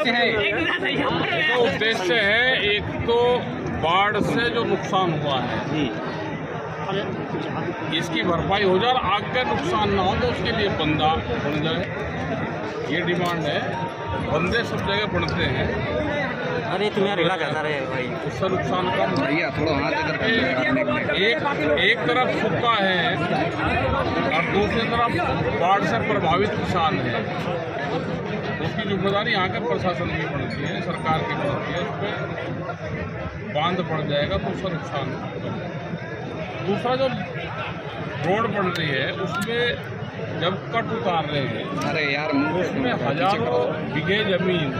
उद्देश्य है? तो उद्देश्य है, एक तो बाढ़ से जो नुकसान हुआ है इसकी भरपाई हो जाए और आगे नुकसान ना हो तो उसके लिए बंदा बन जाए, ये डिमांड है। बंदे सब जगह बनते हैं, अरे तुम्हारा रिला करता रहे भाई, उससे नुकसान कम। भैया थोड़ा हाथ इधर कर। एक तरफ सूखा है और दूसरी तरफ बाढ़ से प्रभावित किसान है, उसकी जिम्मेदारी यहाँ के प्रशासन की बनती है, सरकार की बनती है। उस पर बांध पड़ जाएगा तो उसका नुकसान होगा। दूसरा जो रोड बन रही है उसमें जब कट उतार रहे हैं, अरे यार उसमें हजारों बीघे जमीन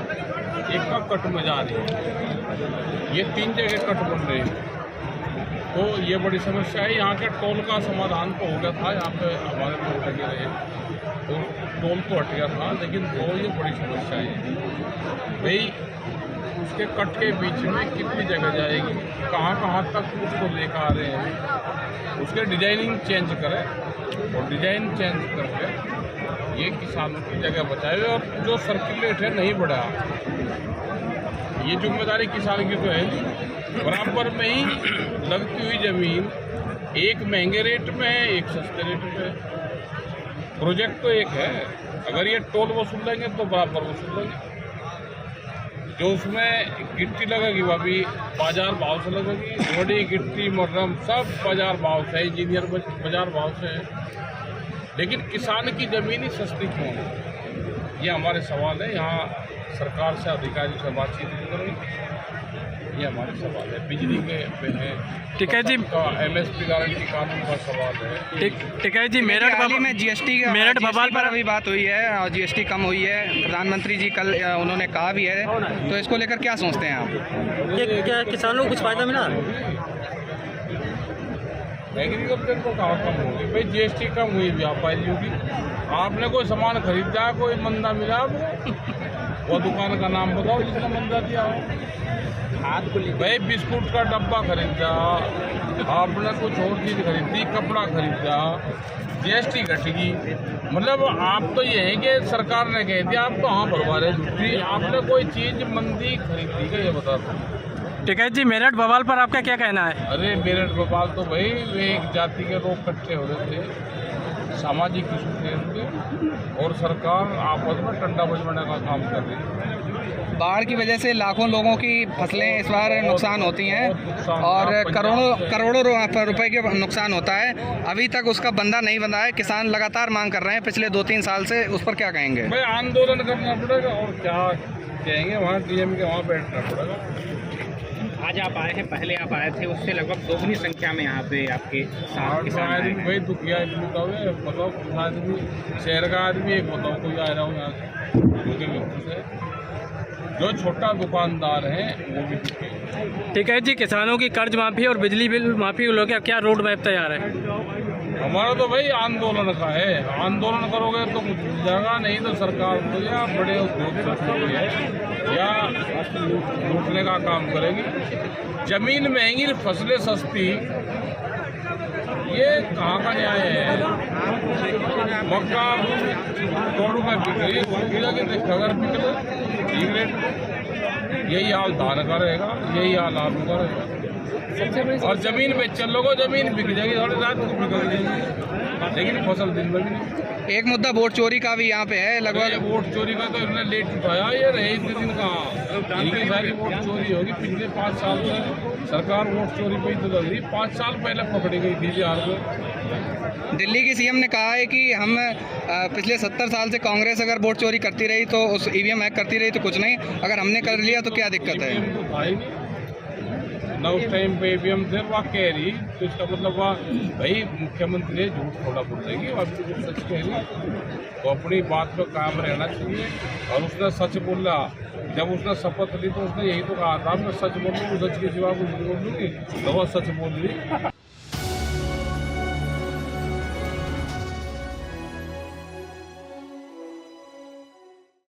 एक का कट में जा रही है। ये 3 जगह कट बन रहे हैं, तो ये बड़ी समस्या है। यहाँ के टोल का समाधान तो हो गया था, यहाँ पे हमारे लोग लगे रहे तो टोल तो हट गया था, लेकिन वो ये बड़ी समस्या है भाई, उसके कट के बीच में कितनी जगह जाएगी, कहाँ तक उसको लेकर आ रहे हैं, उसके डिजाइनिंग चेंज करें और डिजाइन चेंज करके ये किसानों की जगह बचाए और जो सर्कुलेट है नहीं बढ़ा। ये जिम्मेदारी किसान की तो है, बराबर में ही लगती हुई जमीन एक महंगे रेट में है, एक सस्ते रेट में है। प्रोजेक्ट तो एक है, अगर ये टोल वसूल लेंगे तो बराबर वसूल लेंगे। जो उसमें गिट्टी लगेगी वो भी बाजार भाव से लगेगी, रोडी गिट्टी मरम सब बाजार भाव से, इंजीनियर बाजार भाव से है। लेकिन किसान की ज़मीन ही सस्ती क्यों है, ये हमारे सवाल है। यहाँ सरकार से अधिकारी से बातचीत नहीं करेंगे, ये हमारे सवाल है। बिजली के पे है, ठीक है जी, MSP गारंटी कानून का सवाल है। ठीक है जी। मेरठ में GST भोपाल पर अभी बात हुई है और GST कम हुई है, प्रधानमंत्री जी कल उन्होंने कहा भी है, तो इसको लेकर क्या सोचते हैं आप? क्या किसानों को कुछ फायदा मिला? एग्रीकल्चर को कहाँ कम होगी भाई, GST कम हुई, व्यापारी होगी। आपने कोई सामान खरीदा, कोई मंदा मिला आपको, वो दुकान का नाम बताओ जिसने मंदा दिया हो। भाई बिस्कुट का डब्बा खरीदा, आपने कुछ और चीज़ खरीदी, कपड़ा खरीदा, GST घटेगी। मतलब आप तो ये है कि सरकार ने कह दिया आप तो हाँ भरवा रहे झूठी, आपने कोई चीज़ मंदी खरीदी क्या, ये बता दो। ठीक है जी। मेरठ भोपाल पर आपका क्या कहना है? अरे मेरठ भोपाल तो भाई वे एक जाति के लोग इकट्ठे हो रहे थे, सामाजिक इशू थे उनके, और सरकार आपस में टंडा बजवाने का काम कर रही है। बाढ़ की वजह से लाखों लोगों की फसलें इस बार नुकसान होती हैं और करोड़ों रुपए के नुकसान होता है। अभी तक उसका बंदा नहीं बंधा है, किसान लगातार मांग कर रहे हैं पिछले 2-3 साल से, उस पर क्या कहेंगे? भाई आंदोलन करना पड़ेगा और क्या कहेंगे, वहाँ DM के वहाँ बैठना पड़ेगा। आज आप आए हैं, पहले आप आए थे उससे लगभग दोगुनी संख्या में यहाँ पे आपके साथ किसान आए हैं। भाई दुखिया आदमी बताओ, बताओ आदमी, शहर का आदमी एक बताओ कोई आ रहा हूँ यहाँ से, जो छोटा दुकानदार है वो भी दुखी। ठीक है जी। किसानों की कर्ज माफी और बिजली बिल माफी को लेकर क्या रोड मैप तैयार है? हमारा तो भाई आंदोलन का है, आंदोलन करोगे तो कुछ मिल जाएगा, नहीं तो सरकार तो या बड़े उद्योग है या लूटने का काम करेगी। जमीन महंगी, फसलें सस्ती, ये कहाँ का न्याय है? मक्का 100 रुपये बिक रही है, अगर बिक रहे ठीक रेट, यही हाल धान का रहेगा, यही हाल आलू का रहेगा। और जमीन में चलोगे, जमीन बिक जाएगी, थोड़ी रात को बिक जाएगी, लेकिन फसल दिन में भी नहीं। एक मुद्दा वोट चोरी का भी यहाँ पे है लगभग। वोट चोरी का तो इन्होंने लेट उठाया, ये रहे इतने दिन कहाँ, इनकी सारी वोट चोरी होगी। पिछले 5 साल से सरकार वोट चोरी पे ही तो लग रही, 5 साल पहले पकड़ी गई थी बिहार में। दिल्ली की CM ने कहा है कि हम पिछले 70 साल से कांग्रेस अगर वोट चोरी करती रही तो उस EVM हैक करती रही तो कुछ नहीं, अगर हमने कर लिया तो क्या दिक्कत है? ना उस टाइम पे EVM थे, वह कह रही, तो इसका मतलब वह भाई मुख्यमंत्री है, झूठ थोड़ा बोल देगी, वह भी कुछ सच कह रही, तो अपनी बात पे कायम रहना चाहिए। और उसने सच बोला, जब उसने शपथ ली तो उसने यही तो कहा था मैं सच बोल लूँगी, सच के सिवा कुछ नहीं बोल लूँगी, तो वह सच बोल रही।